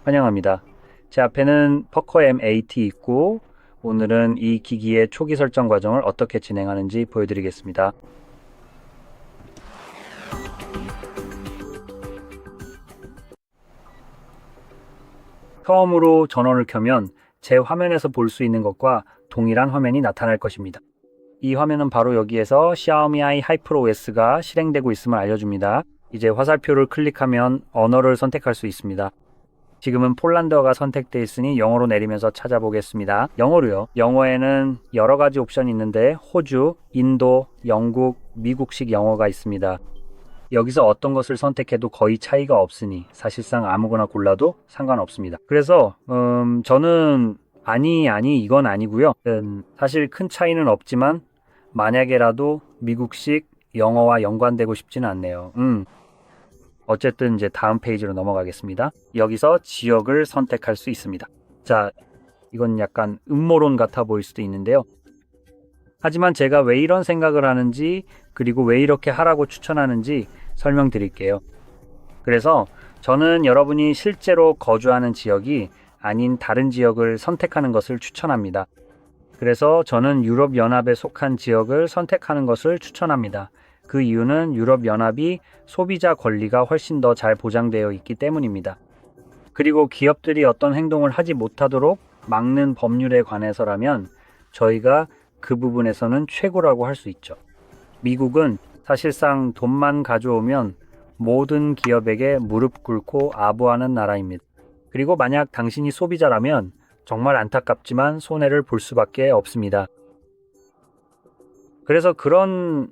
환영합니다. 제 앞에는 퍼커 M80 있고 오늘은 이 기기의 초기 설정 과정을 어떻게 진행하는지 보여드리겠습니다. 처음으로 전원을 켜면 제 화면에서 볼 수 있는 것과 동일한 화면이 나타날 것입니다. 이 화면은 바로 여기에서 샤오미 아이 하이프로 OS가 실행되고 있음을 알려줍니다. 이제 화살표를 클릭하면 언어를 선택할 수 있습니다. 지금은 폴란드어가 선택되어 있으니 영어로 내리면서 찾아보겠습니다. 영어로요. 영어에는 여러 가지 옵션이 있는데 호주, 인도, 영국, 미국식 영어가 있습니다. 여기서 어떤 것을 선택해도 거의 차이가 없으니 사실상 아무거나 골라도 상관없습니다. 그래서 저는 아니 이건 아니고요. 사실 큰 차이는 없지만 만약에라도 미국식 영어와 연관되고 싶지는 않네요. 어쨌든 이제 다음 페이지로 넘어가겠습니다. 여기서 지역을 선택할 수 있습니다. 자, 이건 약간 음모론 같아 보일 수도 있는데요. 하지만 제가 왜 이런 생각을 하는지 그리고 왜 이렇게 하라고 추천하는지 설명드릴게요. 그래서 저는 여러분이 실제로 거주하는 지역이 아닌 다른 지역을 선택하는 것을 추천합니다. 그래서 저는 유럽연합에 속한 지역을 선택하는 것을 추천합니다. 그 이유는 유럽연합이 소비자 권리가 훨씬 더 잘 보장되어 있기 때문입니다. 그리고 기업들이 어떤 행동을 하지 못하도록 막는 법률에 관해서라면 저희가 그 부분에서는 최고라고 할 수 있죠. 미국은 사실상 돈만 가져오면 모든 기업에게 무릎 꿇고 아부하는 나라입니다. 그리고 만약 당신이 소비자라면 정말 안타깝지만 손해를 볼 수밖에 없습니다. 그래서 그런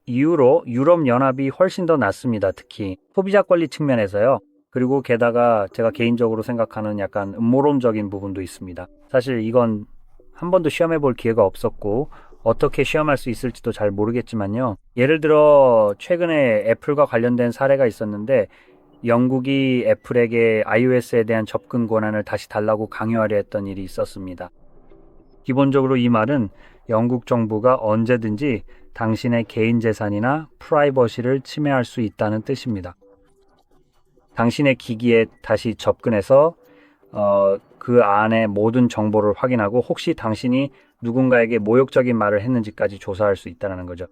이유로 유럽연합이 훨씬 더 낫습니다. 특히 소비자 권리 측면에서요. 그리고 게다가 제가 개인적으로 생각하는 약간 음모론적인 부분도 있습니다. 사실 이건 한 번도 시험해 볼 기회가 없었고 어떻게 시험할 수 있을지도 잘 모르겠지만요. 예를 들어 최근에 애플과 관련된 사례가 있었는데 영국이 애플에게 iOS에 대한 접근 권한을 다시 달라고 강요하려 했던 일이 있었습니다. 기본적으로 이 말은 영국 정부가 언제든지 당신의 개인 재산이나 프라이버시를 침해할 수 있다는 뜻입니다. 당신의 기기에 다시 접근해서 그 안에 모든 정보를 확인하고 혹시 당신이 누군가에게 모욕적인 말을 했는지까지 조사할 수 있다는 거죠.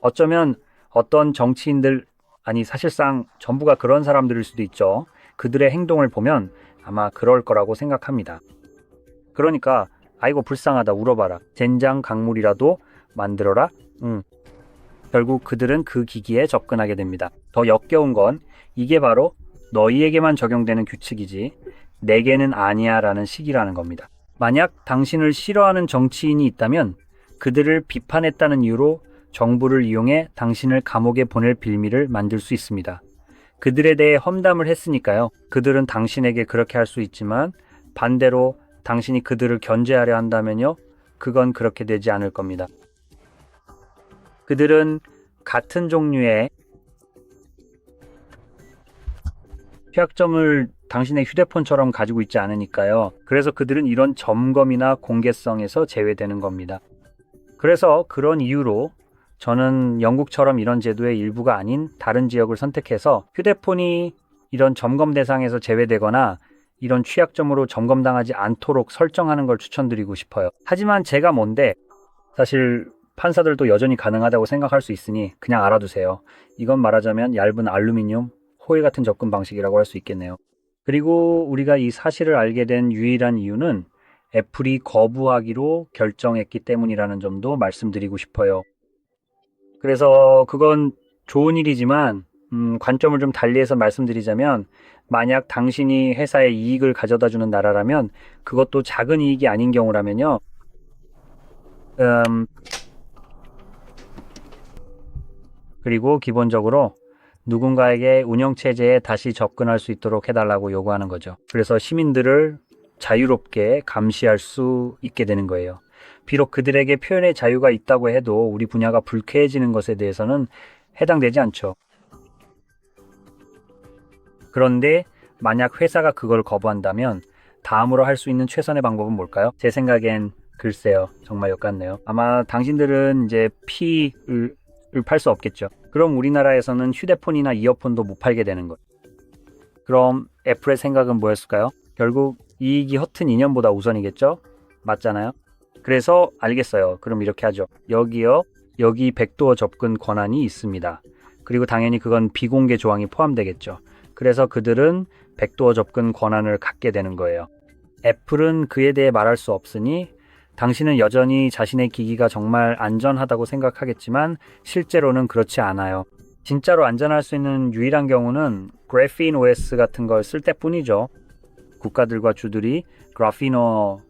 어쩌면 어떤 정치인들, 아니 사실상 전부가 그런 사람들일 수도 있죠. 그들의 행동을 보면 아마 그럴 거라고 생각합니다. 그러니까 아이고 불쌍하다 울어봐라. 젠장 강물이라도 만들어라. 결국 그들은 그 기기에 접근하게 됩니다. 더 역겨운 건 이게 바로 너희에게만 적용되는 규칙이지 내게는 아니야 라는 식이라는 겁니다. 만약 당신을 싫어하는 정치인이 있다면 그들을 비판했다는 이유로 정부를 이용해 당신을 감옥에 보낼 빌미를 만들 수 있습니다. 그들에 대해 험담을 했으니까요. 그들은 당신에게 그렇게 할 수 있지만 반대로 당신이 그들을 견제하려 한다면요. 그건 그렇게 되지 않을 겁니다. 그들은 같은 종류의 취약점을 당신의 휴대폰처럼 가지고 있지 않으니까요. 그래서 그들은 이런 점검이나 공개성에서 제외되는 겁니다. 그래서 그런 이유로 저는 영국처럼 이런 제도의 일부가 아닌 다른 지역을 선택해서 휴대폰이 이런 점검 대상에서 제외되거나 이런 취약점으로 점검당하지 않도록 설정하는 걸 추천드리고 싶어요. 하지만 제가 뭔데 사실 판사들도 여전히 가능하다고 생각할 수 있으니 그냥 알아두세요. 이건 말하자면 얇은 알루미늄, 호일 같은 접근 방식이라고 할 수 있겠네요. 그리고 우리가 이 사실을 알게 된 유일한 이유는 애플이 거부하기로 결정했기 때문이라는 점도 말씀드리고 싶어요. 그래서 그건 좋은 일이지만 관점을 좀 달리해서 말씀드리자면 만약 당신이 회사에 이익을 가져다 주는 나라라면 그것도 작은 이익이 아닌 경우라면요. 그리고 기본적으로 누군가에게 운영체제에 다시 접근할 수 있도록 해달라고 요구하는 거죠. 그래서 시민들을 자유롭게 감시할 수 있게 되는 거예요. 비록 그들에게 표현의 자유가 있다고 해도 우리 분야가 불쾌해지는 것에 대해서는 해당되지 않죠. 그런데 만약 회사가 그걸 거부한다면 다음으로 할 수 있는 최선의 방법은 뭘까요? 제 생각엔 글쎄요. 정말 역같네요. 아마 당신들은 이제 피를 팔 수 없겠죠. 그럼 우리나라에서는 휴대폰이나 이어폰도 못 팔게 되는 거예요. 그럼 애플의 생각은 뭐였을까요? 결국 이익이 허튼 이념보다 우선이겠죠? 맞잖아요. 그래서 알겠어요. 그럼 이렇게 하죠. 여기요. 여기 백도어 접근 권한이 있습니다. 그리고 당연히 그건 비공개 조항이 포함되겠죠. 그래서 그들은 백도어 접근 권한을 갖게 되는 거예요. 애플은 그에 대해 말할 수 없으니 당신은 여전히 자신의 기기가 정말 안전하다고 생각하겠지만 실제로는 그렇지 않아요. 진짜로 안전할 수 있는 유일한 경우는 그래핀 OS 같은 걸 쓸 때뿐이죠. 국가들과 주들이 그래피노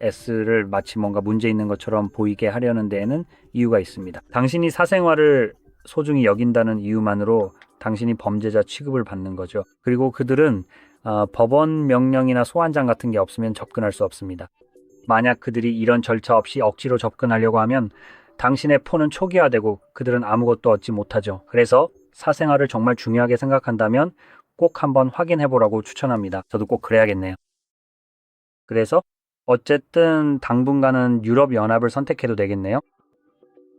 S를 마치 뭔가 문제 있는 것처럼 보이게 하려는 데에는 이유가 있습니다. 당신이 사생활을 소중히 여긴다는 이유만으로 당신이 범죄자 취급을 받는 거죠. 그리고 그들은 법원 명령이나 소환장 같은 게 없으면 접근할 수 없습니다. 만약 그들이 이런 절차 없이 억지로 접근하려고 하면 당신의 폰은 초기화되고 그들은 아무것도 얻지 못하죠. 그래서 사생활을 정말 중요하게 생각한다면 꼭 한번 확인해 보라고 추천합니다. 저도 꼭 그래야겠네요. 그래서 어쨌든 당분간은 유럽연합을 선택해도 되겠네요.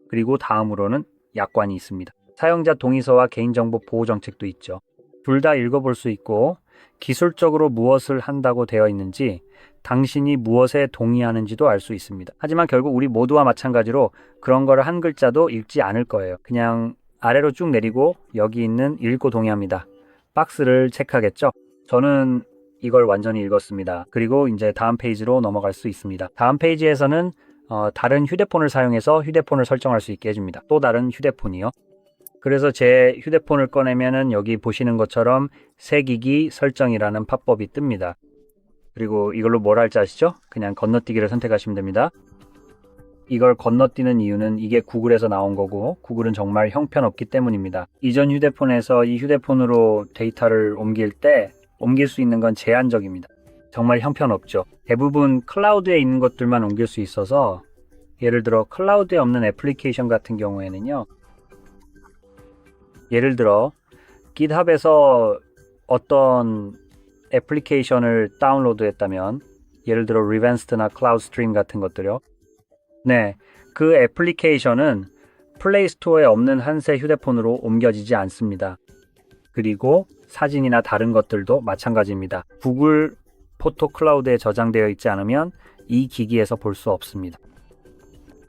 그리고 다음으로는 약관이 있습니다. 사용자 동의서와 개인정보 보호 정책도 있죠. 둘 다 읽어볼 수 있고 기술적으로 무엇을 한다고 되어 있는지 당신이 무엇에 동의하는지도 알 수 있습니다. 하지만 결국 우리 모두와 마찬가지로 그런 거를 한 글자도 읽지 않을 거예요. 그냥 아래로 쭉 내리고 여기 있는 읽고 동의합니다. 박스를 체크하겠죠. 저는 이걸 완전히 읽었습니다. 그리고 이제 다음 페이지로 넘어갈 수 있습니다. 다음 페이지에서는 다른 휴대폰을 사용해서 휴대폰을 설정할 수 있게 해줍니다. 또 다른 휴대폰이요. 그래서 제 휴대폰을 꺼내면은 여기 보시는 것처럼 새기기 설정이라는 팝업이 뜹니다. 그리고 이걸로 뭘 할지 아시죠? 그냥 건너뛰기를 선택하시면 됩니다. 이걸 건너뛰는 이유는 이게 구글에서 나온 거고 구글은 정말 형편없기 때문입니다. 이전 휴대폰에서 이 휴대폰으로 데이터를 옮길 때 옮길 수 있는 건 제한적입니다. 정말 형편없죠. 대부분 클라우드에 있는 것들만 옮길 수 있어서 예를 들어 클라우드에 없는 애플리케이션 같은 경우에는요. 예를 들어 GitHub에서 어떤 애플리케이션을 다운로드 했다면 예를 들어 리벤스트나 클라우드스트림 같은 것들요. 네, 그 애플리케이션은 플레이스토어에 없는 한 새 휴대폰으로 옮겨지지 않습니다. 그리고 사진이나 다른 것들도 마찬가지입니다. 구글 포토 클라우드에 저장되어 있지 않으면 이 기기에서 볼 수 없습니다.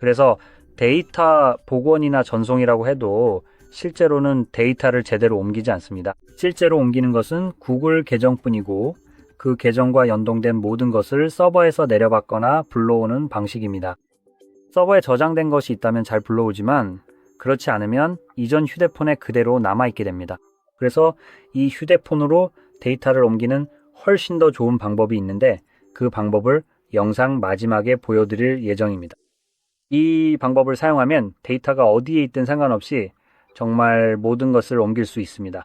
그래서 데이터 복원이나 전송이라고 해도 실제로는 데이터를 제대로 옮기지 않습니다. 실제로 옮기는 것은 구글 계정뿐이고 그 계정과 연동된 모든 것을 서버에서 내려받거나 불러오는 방식입니다. 서버에 저장된 것이 있다면 잘 불러오지만 그렇지 않으면 이전 휴대폰에 그대로 남아있게 됩니다. 그래서 이 휴대폰으로 데이터를 옮기는 훨씬 더 좋은 방법이 있는데 그 방법을 영상 마지막에 보여드릴 예정입니다. 이 방법을 사용하면 데이터가 어디에 있든 상관없이 정말 모든 것을 옮길 수 있습니다.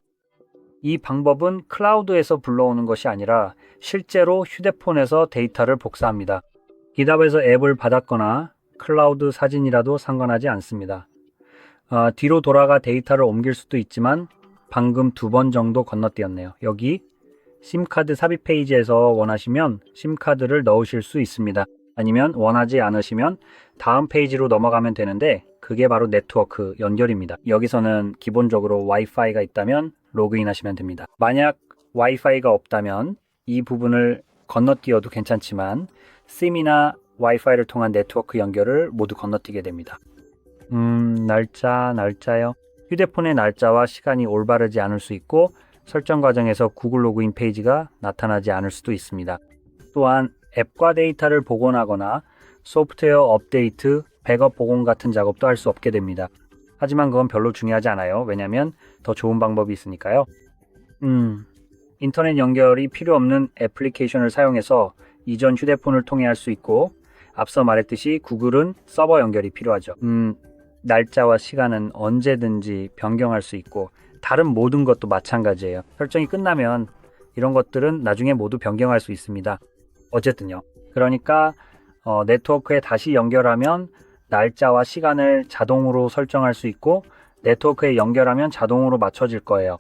이 방법은 클라우드에서 불러오는 것이 아니라 실제로 휴대폰에서 데이터를 복사합니다. GitHub에서 앱을 받았거나 클라우드 사진이라도 상관하지 않습니다. 뒤로 돌아가 데이터를 옮길 수도 있지만 방금 2번 정도 건너뛰었네요. 여기 심카드 삽입 페이지에서 원하시면 심카드를 넣으실 수 있습니다. 아니면 원하지 않으시면 다음 페이지로 넘어가면 되는데 그게 바로 네트워크 연결입니다. 여기서는 기본적으로 와이파이가 있다면 로그인 하시면 됩니다. 만약 와이파이가 없다면 이 부분을 건너뛰어도 괜찮지만 심이나 와이파이를 통한 네트워크 연결을 모두 건너뛰게 됩니다. 날짜요. 휴대폰의 날짜와 시간이 올바르지 않을 수 있고 설정 과정에서 구글 로그인 페이지가 나타나지 않을 수도 있습니다. 또한 앱과 데이터를 복원하거나 소프트웨어 업데이트, 백업 복원 같은 작업도 할 수 없게 됩니다. 하지만 그건 별로 중요하지 않아요. 왜냐하면 더 좋은 방법이 있으니까요. 인터넷 연결이 필요 없는 애플리케이션을 사용해서 이전 휴대폰을 통해 할 수 있고 앞서 말했듯이 구글은 서버 연결이 필요하죠. 날짜와 시간은 언제든지 변경할 수 있고 다른 모든 것도 마찬가지예요. 설정이 끝나면 이런 것들은 나중에 모두 변경할 수 있습니다. 어쨌든요. 그러니까 네트워크에 다시 연결하면 날짜와 시간을 자동으로 설정할 수 있고 네트워크에 연결하면 자동으로 맞춰질 거예요.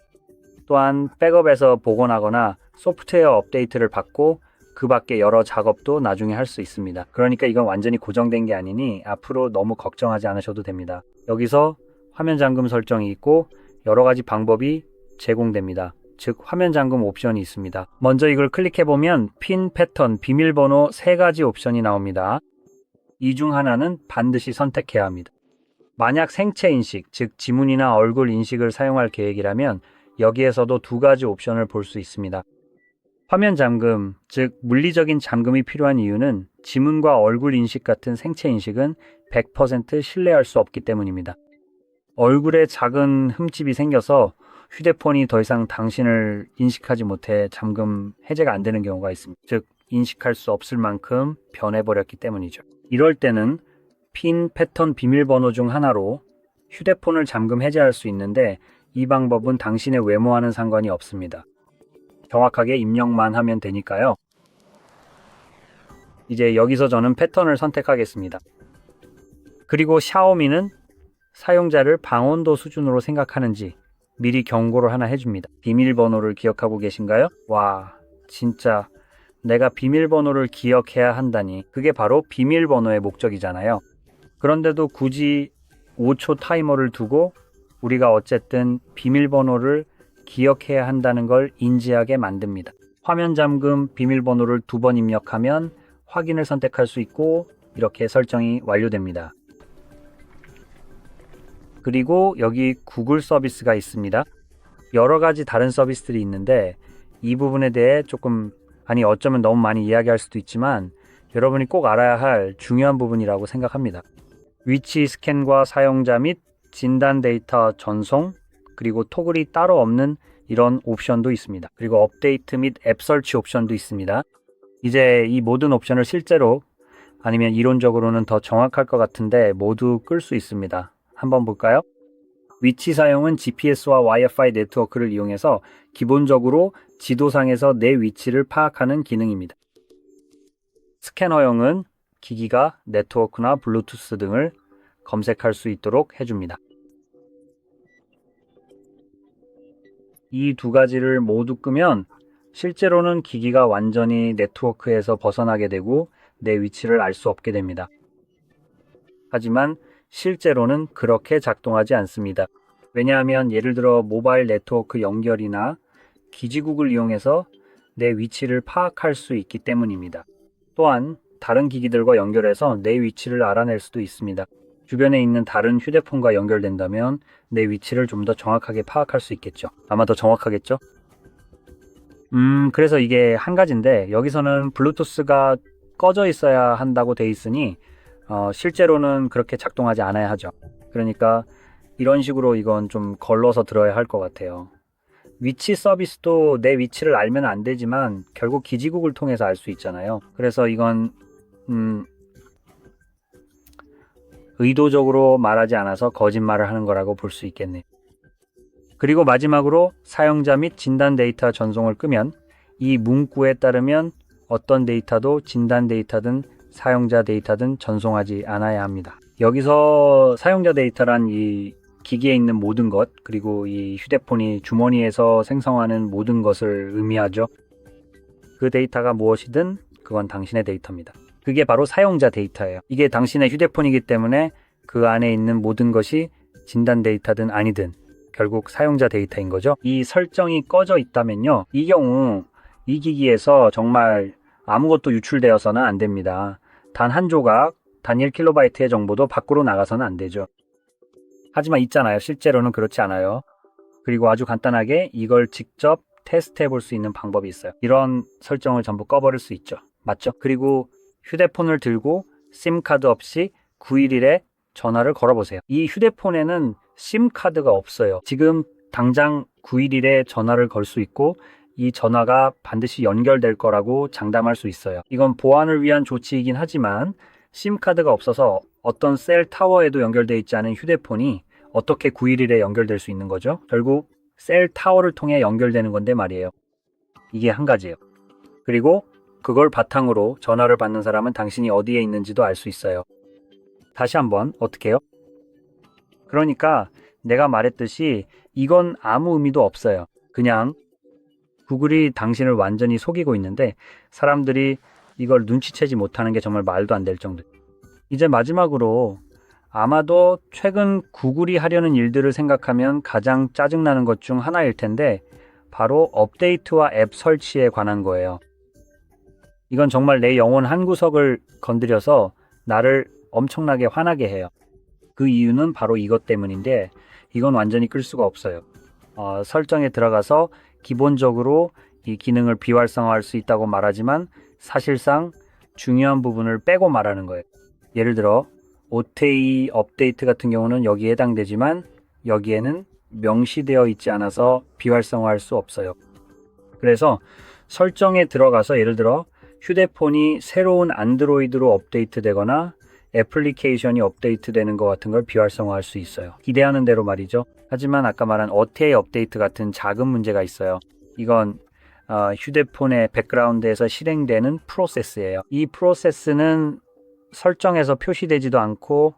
또한 백업에서 복원하거나 소프트웨어 업데이트를 받고 그 밖에 여러 작업도 나중에 할 수 있습니다. 그러니까 이건 완전히 고정된 게 아니니 앞으로 너무 걱정하지 않으셔도 됩니다. 여기서 화면 잠금 설정이 있고 여러 가지 방법이 제공됩니다. 즉 화면 잠금 옵션이 있습니다. 먼저 이걸 클릭해보면 핀 패턴, 비밀번호 3가지 옵션이 나옵니다. 이 중 하나는 반드시 선택해야 합니다. 만약 생체 인식, 즉 지문이나 얼굴 인식을 사용할 계획이라면 여기에서도 2가지 옵션을 볼 수 있습니다. 화면 잠금, 즉 물리적인 잠금이 필요한 이유는 지문과 얼굴 인식 같은 생체 인식은 100% 신뢰할 수 없기 때문입니다. 얼굴에 작은 흠집이 생겨서 휴대폰이 더 이상 당신을 인식하지 못해 잠금 해제가 안 되는 경우가 있습니다. 즉 인식할 수 없을 만큼 변해버렸기 때문이죠. 이럴 때는 핀 패턴 비밀번호 중 하나로 휴대폰을 잠금 해제할 수 있는데 이 방법은 당신의 외모와는 상관이 없습니다. 정확하게 입력만 하면 되니까요. 이제 여기서 저는 패턴을 선택하겠습니다. 그리고 샤오미는 사용자를 방온도 수준으로 생각하는지 미리 경고를 하나 해줍니다. 비밀번호를 기억하고 계신가요? 와, 진짜 내가 비밀번호를 기억해야 한다니. 그게 바로 비밀번호의 목적이잖아요. 그런데도 굳이 5초 타이머를 두고 우리가 어쨌든 비밀번호를 기억해야 한다는 걸 인지하게 만듭니다. 화면 잠금 비밀번호를 2번 입력하면 확인을 선택할 수 있고 이렇게 설정이 완료됩니다. 그리고 여기 구글 서비스가 있습니다. 여러 가지 다른 서비스들이 있는데 이 부분에 대해 어쩌면 너무 많이 이야기할 수도 있지만 여러분이 꼭 알아야 할 중요한 부분이라고 생각합니다. 위치 스캔과 사용자 및 진단 데이터 전송, 그리고 토글이 따로 없는 이런 옵션도 있습니다. 그리고 업데이트 및 앱 설치 옵션도 있습니다. 이제 이 모든 옵션을 실제로 아니면 이론적으로는 더 정확할 것 같은데 모두 끌 수 있습니다. 한번 볼까요? 위치 사용은 GPS와 와이파이 네트워크를 이용해서 기본적으로 지도상에서 내 위치를 파악하는 기능입니다. 스캐너용은 기기가 네트워크나 블루투스 등을 검색할 수 있도록 해줍니다. 이 2가지를 모두 끄면 실제로는 기기가 완전히 네트워크에서 벗어나게 되고 내 위치를 알 수 없게 됩니다. 하지만 실제로는 그렇게 작동하지 않습니다. 왜냐하면 예를 들어 모바일 네트워크 연결이나 기지국을 이용해서 내 위치를 파악할 수 있기 때문입니다. 또한 다른 기기들과 연결해서 내 위치를 알아낼 수도 있습니다. 주변에 있는 다른 휴대폰과 연결된다면 내 위치를 좀 더 정확하게 파악할 수 있겠죠. 아마 더 정확하겠죠? 그래서 이게 한 가지인데 여기서는 블루투스가 꺼져 있어야 한다고 돼 있으니 실제로는 그렇게 작동하지 않아야 하죠. 그러니까 이런 식으로 이건 좀 걸러서 들어야 할 것 같아요. 위치 서비스도 내 위치를 알면 안 되지만 결국 기지국을 통해서 알 수 있잖아요. 그래서 이건 의도적으로 말하지 않아서 거짓말을 하는 거라고 볼 수 있겠네요. 그리고 마지막으로 사용자 및 진단 데이터 전송을 끄면 이 문구에 따르면 어떤 데이터도 진단 데이터든 사용자 데이터든 전송하지 않아야 합니다. 여기서 사용자 데이터란 이 기기에 있는 모든 것, 그리고 이 휴대폰이 주머니에서 생성하는 모든 것을 의미하죠. 그 데이터가 무엇이든 그건 당신의 데이터입니다. 그게 바로 사용자 데이터예요. 이게 당신의 휴대폰이기 때문에 그 안에 있는 모든 것이 진단 데이터든 아니든 결국 사용자 데이터인 거죠. 이 설정이 꺼져 있다면요, 이 경우 이 기기에서 정말 아무것도 유출되어서는 안 됩니다. 단 한 조각, 단 1kB의 정보도 밖으로 나가서는 안 되죠. 하지만 있잖아요. 실제로는 그렇지 않아요. 그리고 아주 간단하게 이걸 직접 테스트해 볼 수 있는 방법이 있어요. 이런 설정을 전부 꺼버릴 수 있죠. 맞죠? 그리고 휴대폰을 들고 심카드 없이 911에 전화를 걸어보세요. 이 휴대폰에는 심카드가 없어요. 지금 당장 911에 전화를 걸 수 있고 이 전화가 반드시 연결될 거라고 장담할 수 있어요. 이건 보안을 위한 조치이긴 하지만 심카드가 없어서 어떤 셀 타워에도 연결되어 있지 않은 휴대폰이 어떻게 911에 연결될 수 있는 거죠? 결국 셀 타워를 통해 연결되는 건데 말이에요. 이게 한 가지예요. 그리고 그걸 바탕으로 전화를 받는 사람은 당신이 어디에 있는지도 알 수 있어요. 다시 한번 어떻게 해요? 그러니까 내가 말했듯이 이건 아무 의미도 없어요. 그냥 구글이 당신을 완전히 속이고 있는데 사람들이 이걸 눈치채지 못하는 게 정말 말도 안 될 정도. 이제 마지막으로 아마도 최근 구글이 하려는 일들을 생각하면 가장 짜증나는 것 중 하나일 텐데 바로 업데이트와 앱 설치에 관한 거예요. 이건 정말 내 영혼 한 구석을 건드려서 나를 엄청나게 화나게 해요. 그 이유는 바로 이것 때문인데 이건 완전히 끌 수가 없어요. 설정에 들어가서 기본적으로 이 기능을 비활성화할 수 있다고 말하지만 사실상 중요한 부분을 빼고 말하는 거예요. 예를 들어 OTA 업데이트 같은 경우는 여기에 해당되지만 여기에는 명시되어 있지 않아서 비활성화할 수 없어요. 그래서 설정에 들어가서 예를 들어 휴대폰이 새로운 안드로이드로 업데이트 되거나 애플리케이션이 업데이트 되는 것 같은 걸 비활성화할 수 있어요. 기대하는 대로 말이죠. 하지만 아까 말한 OTA 업데이트 같은 작은 문제가 있어요. 이건 휴대폰의 백그라운드에서 실행되는 프로세스예요. 이 프로세스는 설정에서 표시되지도 않고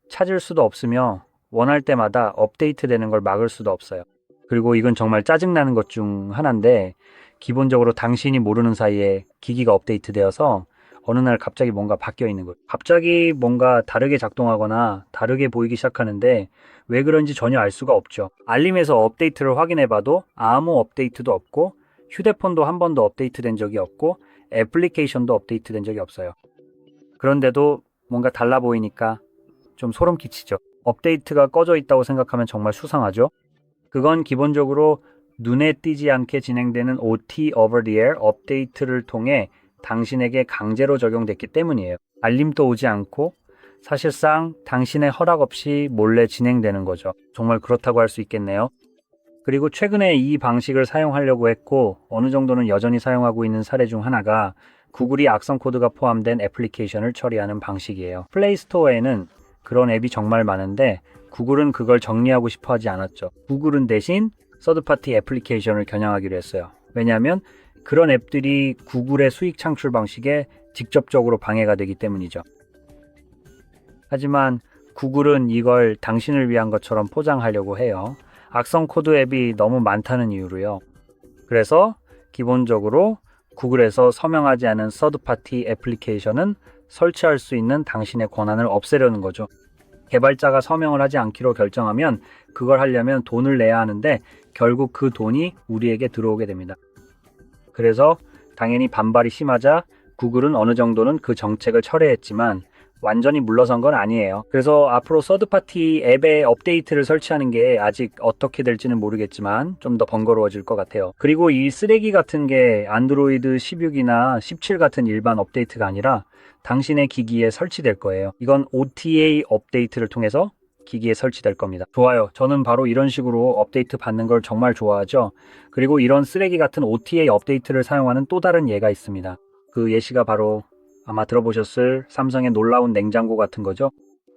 찾을 수도 없으며 원할 때마다 업데이트 되는 걸 막을 수도 없어요. 그리고 이건 정말 짜증나는 것 중 하나인데 기본적으로 당신이 모르는 사이에 기기가 업데이트 되어서 어느 날 갑자기 뭔가 바뀌어 있는 거예요. 갑자기 뭔가 다르게 작동하거나 다르게 보이기 시작하는데 왜 그런지 전혀 알 수가 없죠. 알림에서 업데이트를 확인해 봐도 아무 업데이트도 없고 휴대폰도 한 번도 업데이트 된 적이 없고 애플리케이션도 업데이트 된 적이 없어요. 그런데도 뭔가 달라 보이니까 좀 소름 끼치죠. 업데이트가 꺼져 있다고 생각하면 정말 수상하죠. 그건 기본적으로 눈에 띄지 않게 진행되는 OT over the air 업데이트를 통해 당신에게 강제로 적용됐기 때문이에요. 알림도 오지 않고 사실상 당신의 허락 없이 몰래 진행되는 거죠. 정말 그렇다고 할 수 있겠네요. 그리고 최근에 이 방식을 사용하려고 했고 어느 정도는 여전히 사용하고 있는 사례 중 하나가 구글이 악성 코드가 포함된 애플리케이션을 처리하는 방식이에요. 플레이스토어에는 그런 앱이 정말 많은데 구글은 그걸 정리하고 싶어 하지 않았죠. 구글은 대신 서드파티 애플리케이션을 겨냥하기로 했어요. 왜냐하면 그런 앱들이 구글의 수익 창출 방식에 직접적으로 방해가 되기 때문이죠. 하지만 구글은 이걸 당신을 위한 것처럼 포장하려고 해요. 악성 코드 앱이 너무 많다는 이유로요. 그래서 기본적으로 구글에서 서명하지 않은 서드파티 애플리케이션은 설치할 수 있는 당신의 권한을 없애려는 거죠. 개발자가 서명을 하지 않기로 결정하면 그걸 하려면 돈을 내야 하는데 결국 그 돈이 우리에게 들어오게 됩니다. 그래서 당연히 반발이 심하자 구글은 어느 정도는 그 정책을 철회했지만 완전히 물러선 건 아니에요. 그래서 앞으로 서드파티 앱에 업데이트를 설치하는 게 아직 어떻게 될지는 모르겠지만 좀 더 번거로워질 것 같아요. 그리고 이 쓰레기 같은 게 안드로이드 16이나 17 같은 일반 업데이트가 아니라 당신의 기기에 설치될 거예요. 이건 OTA 업데이트를 통해서 기기에 설치될 겁니다. 좋아요. 저는 바로 이런 식으로 업데이트 받는 걸 정말 좋아하죠. 그리고 이런 쓰레기 같은 OTA 업데이트를 사용하는 또 다른 예가 있습니다. 그 예시가 바로 아마 들어보셨을 삼성의 놀라운 냉장고 같은 거죠.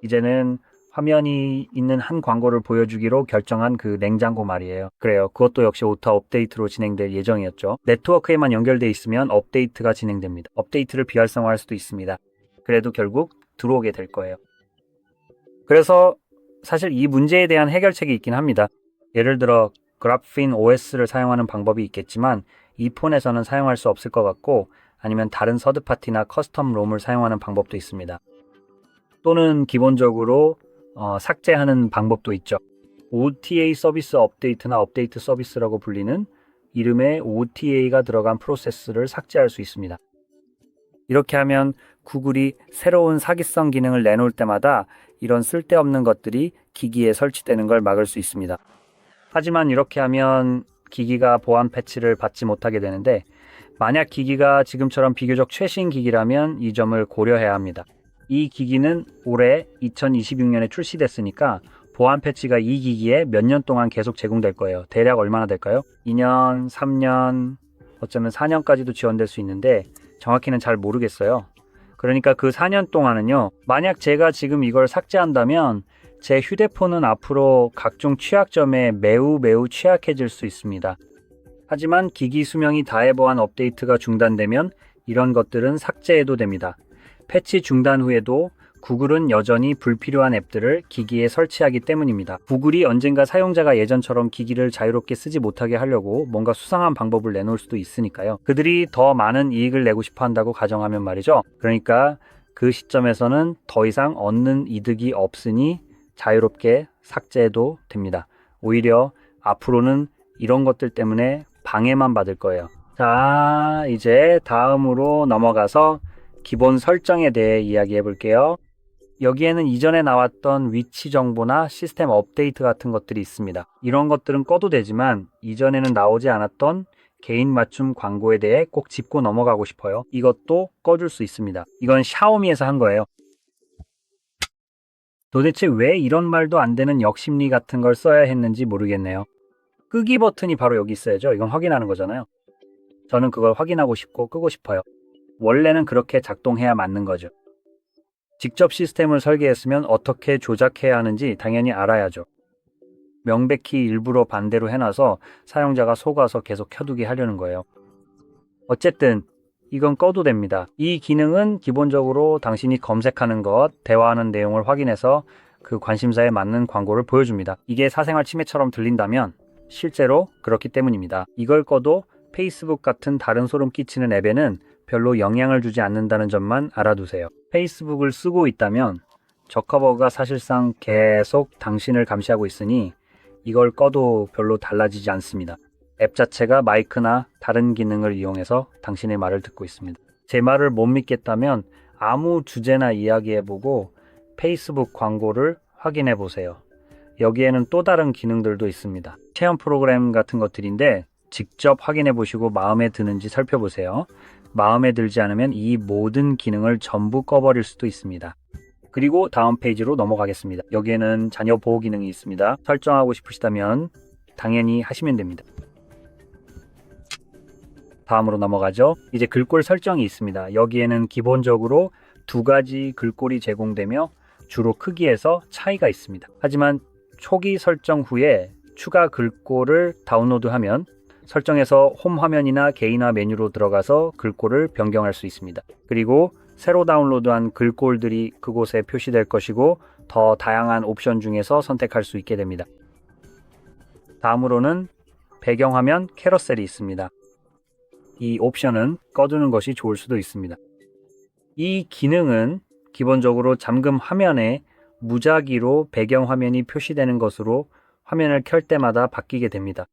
이제는 화면이 있는 한 광고를 보여주기로 결정한 그 냉장고 말이에요. 그래요. 그것도 역시 오타 업데이트로 진행될 예정이었죠. 네트워크에만 연결돼 있으면 업데이트가 진행됩니다. 업데이트를 비활성화할 수도 있습니다. 그래도 결국 들어오게 될 거예요. 그래서 사실 이 문제에 대한 해결책이 있긴 합니다. 예를 들어 그래핀 OS를 사용하는 방법이 있겠지만 이 폰에서는 사용할 수 없을 것 같고 아니면 다른 서드파티나 커스텀 롬을 사용하는 방법도 있습니다. 또는 기본적으로 삭제하는 방법도 있죠. OTA 서비스 업데이트나 업데이트 서비스라고 불리는 이름에 OTA가 들어간 프로세스를 삭제할 수 있습니다. 이렇게 하면 구글이 새로운 사기성 기능을 내놓을 때마다 이런 쓸데없는 것들이 기기에 설치되는 걸 막을 수 있습니다. 하지만 이렇게 하면 기기가 보안 패치를 받지 못하게 되는데 만약 기기가 지금처럼 비교적 최신 기기라면 이 점을 고려해야 합니다. 이 기기는 올해 2026년에 출시됐으니까 보안 패치가 이 기기에 몇 년 동안 계속 제공될 거예요. 대략 얼마나 될까요? 2년, 3년, 어쩌면 4년까지도 지원될 수 있는데 정확히는 잘 모르겠어요. 그러니까 그 4년 동안은요. 만약 제가 지금 이걸 삭제한다면 제 휴대폰은 앞으로 각종 취약점에 매우 취약해질 수 있습니다. 하지만 기기 수명이 다해 보안 업데이트가 중단되면 이런 것들은 삭제해도 됩니다. 패치 중단 후에도 구글은 여전히 불필요한 앱들을 기기에 설치하기 때문입니다. 구글이 언젠가 사용자가 예전처럼 기기를 자유롭게 쓰지 못하게 하려고 뭔가 수상한 방법을 내놓을 수도 있으니까요. 그들이 더 많은 이익을 내고 싶어 한다고 가정하면 말이죠. 그러니까 그 시점에서는 더 이상 얻는 이득이 없으니 자유롭게 삭제해도 됩니다. 오히려 앞으로는 이런 것들 때문에 방해만 받을 거예요. 자, 이제 다음으로 넘어가서 기본 설정에 대해 이야기해 볼게요. 여기에는 이전에 나왔던 위치 정보나 시스템 업데이트 같은 것들이 있습니다. 이런 것들은 꺼도 되지만 이전에는 나오지 않았던 개인 맞춤 광고에 대해 꼭 짚고 넘어가고 싶어요. 이것도 꺼줄 수 있습니다. 이건 샤오미에서 한 거예요. 도대체 왜 이런 말도 안 되는 역심리 같은 걸 써야 했는지 모르겠네요. 끄기 버튼이 바로 여기 있어야죠. 이건 확인하는 거잖아요. 저는 그걸 확인하고 싶고 끄고 싶어요. 원래는 그렇게 작동해야 맞는 거죠. 직접 시스템을 설계했으면 어떻게 조작해야 하는지 당연히 알아야죠. 명백히 일부러 반대로 해놔서 사용자가 속아서 계속 켜두게 하려는 거예요. 어쨌든 이건 꺼도 됩니다. 이 기능은 기본적으로 당신이 검색하는 것, 대화하는 내용을 확인해서 그 관심사에 맞는 광고를 보여줍니다. 이게 사생활 침해처럼 들린다면 실제로 그렇기 때문입니다. 이걸 꺼도 페이스북 같은 다른 소름 끼치는 앱에는 별로 영향을 주지 않는다는 점만 알아두세요. 페이스북을 쓰고 있다면 저커버그가 사실상 계속 당신을 감시하고 있으니 이걸 꺼도 별로 달라지지 않습니다. 앱 자체가 마이크나 다른 기능을 이용해서 당신의 말을 듣고 있습니다. 제 말을 못 믿겠다면 아무 주제나 이야기해보고 페이스북 광고를 확인해보세요. 여기에는 또 다른 기능들도 있습니다. 체험 프로그램 같은 것들인데 직접 확인해보시고 마음에 드는지 살펴보세요. 마음에 들지 않으면 이 모든 기능을 전부 꺼버릴 수도 있습니다. 그리고 다음 페이지로 넘어가겠습니다. 여기에는 자녀 보호 기능이 있습니다. 설정하고 싶으시다면 당연히 하시면 됩니다. 다음으로 넘어가죠. 이제 글꼴 설정이 있습니다. 여기에는 기본적으로 두 가지 글꼴이 제공되며 주로 크기에서 차이가 있습니다. 하지만 초기 설정 후에 추가 글꼴을 다운로드하면 설정에서 홈 화면이나 개인화 메뉴로 들어가서 글꼴을 변경할 수 있습니다. 그리고 새로 다운로드한 글꼴들이 그곳에 표시될 것이고 더 다양한 옵션 중에서 선택할 수 있게 됩니다. 다음으로는 배경화면 캐러셀이 있습니다. 이 옵션은 꺼두는 것이 좋을 수도 있습니다. 이 기능은 기본적으로 잠금 화면에 무작위로 배경화면이 표시되는 것으로 화면을 켤 때마다 바뀌게 됩니다.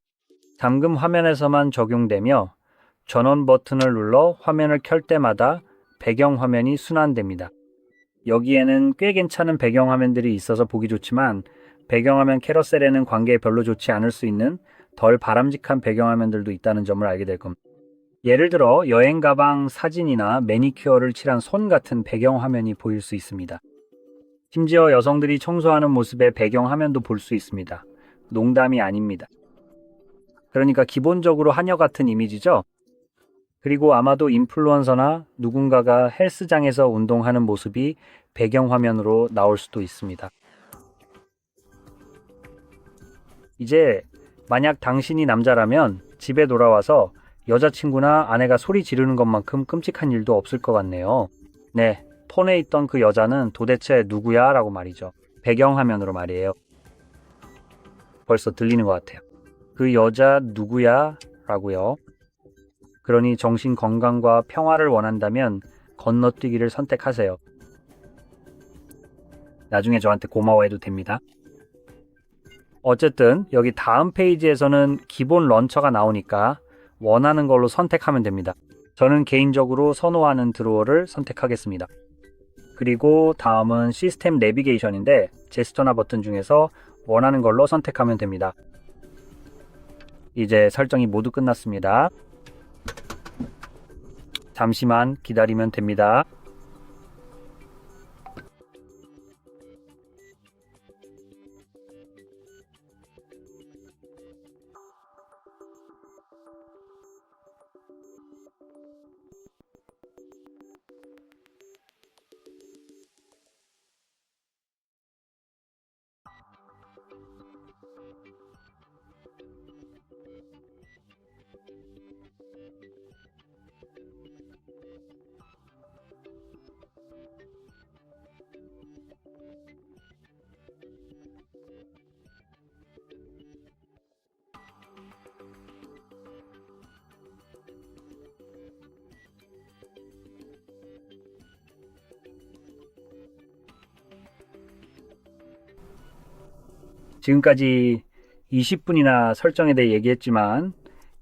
잠금 화면에서만 적용되며 전원 버튼을 눌러 화면을 켤 때마다 배경화면이 순환됩니다. 여기에는 꽤 괜찮은 배경화면들이 있어서 보기 좋지만 배경화면 캐러셀에는 관계에 별로 좋지 않을 수 있는 덜 바람직한 배경화면들도 있다는 점을 알게 될 겁니다. 예를 들어 여행 가방 사진이나 매니큐어를 칠한 손 같은 배경화면이 보일 수 있습니다. 심지어 여성들이 청소하는 모습의 배경화면도 볼 수 있습니다. 농담이 아닙니다. 그러니까 기본적으로 하녀 같은 이미지죠. 그리고 아마도 인플루언서나 누군가가 헬스장에서 운동하는 모습이 배경화면으로 나올 수도 있습니다. 이제 만약 당신이 남자라면 집에 돌아와서 여자친구나 아내가 소리 지르는 것만큼 끔찍한 일도 없을 것 같네요. 네, 폰에 있던 그 여자는 도대체 누구야? 라고 말이죠. 배경화면으로 말이에요. 벌써 들리는 것 같아요. 그 여자 누구야? 라고요. 그러니 정신 건강과 평화를 원한다면 건너뛰기를 선택하세요. 나중에 저한테 고마워해도 됩니다. 어쨌든 여기 다음 페이지에서는 기본 런처가 나오니까 원하는 걸로 선택하면 됩니다. 저는 개인적으로 선호하는 드로어를 선택하겠습니다. 그리고 다음은 시스템 내비게이션인데 제스처나 버튼 중에서 원하는 걸로 선택하면 됩니다. 이제 설정이 모두 끝났습니다. 잠시만 기다리면 됩니다. 지금까지 20분이나 설정에 대해 얘기했지만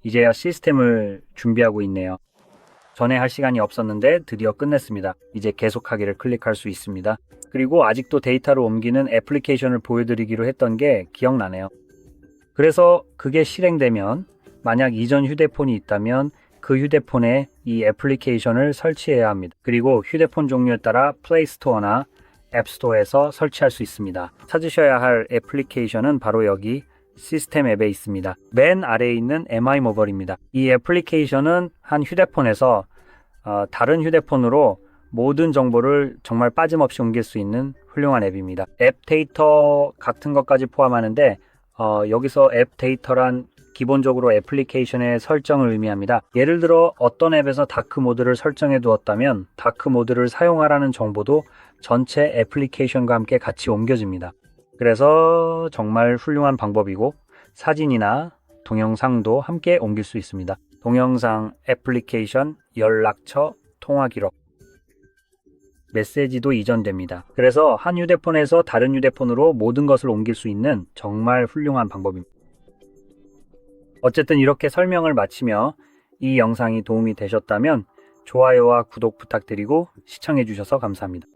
이제야 시스템을 준비하고 있네요. 전에 할 시간이 없었는데 드디어 끝냈습니다. 이제 계속하기를 클릭할 수 있습니다. 그리고 아직도 데이터를 옮기는 애플리케이션을 보여드리기로 했던 게 기억나네요. 그래서 그게 실행되면 만약 이전 휴대폰이 있다면 그 휴대폰에 이 애플리케이션을 설치해야 합니다. 그리고 휴대폰 종류에 따라 플레이스토어나 앱스토어에서 설치할 수 있습니다. 찾으셔야 할 애플리케이션은 바로 여기 시스템 앱에 있습니다. 맨 아래에 있는 MI 모바일입니다. 이 애플리케이션은 한 휴대폰에서 다른 휴대폰으로 모든 정보를 정말 빠짐없이 옮길 수 있는 훌륭한 앱입니다. 앱 데이터 같은 것까지 포함하는데 여기서 앱 데이터란 기본적으로 애플리케이션의 설정을 의미합니다. 예를 들어 어떤 앱에서 다크 모드를 설정해 두었다면 다크 모드를 사용하라는 정보도 전체 애플리케이션과 함께 같이 옮겨집니다. 그래서 정말 훌륭한 방법이고 사진이나 동영상도 함께 옮길 수 있습니다. 동영상, 애플리케이션, 연락처, 통화 기록, 메시지도 이전됩니다. 그래서 한 휴대폰에서 다른 휴대폰으로 모든 것을 옮길 수 있는 정말 훌륭한 방법입니다. 어쨌든 이렇게 설명을 마치며 이 영상이 도움이 되셨다면 좋아요와 구독 부탁드리고 시청해 주셔서 감사합니다.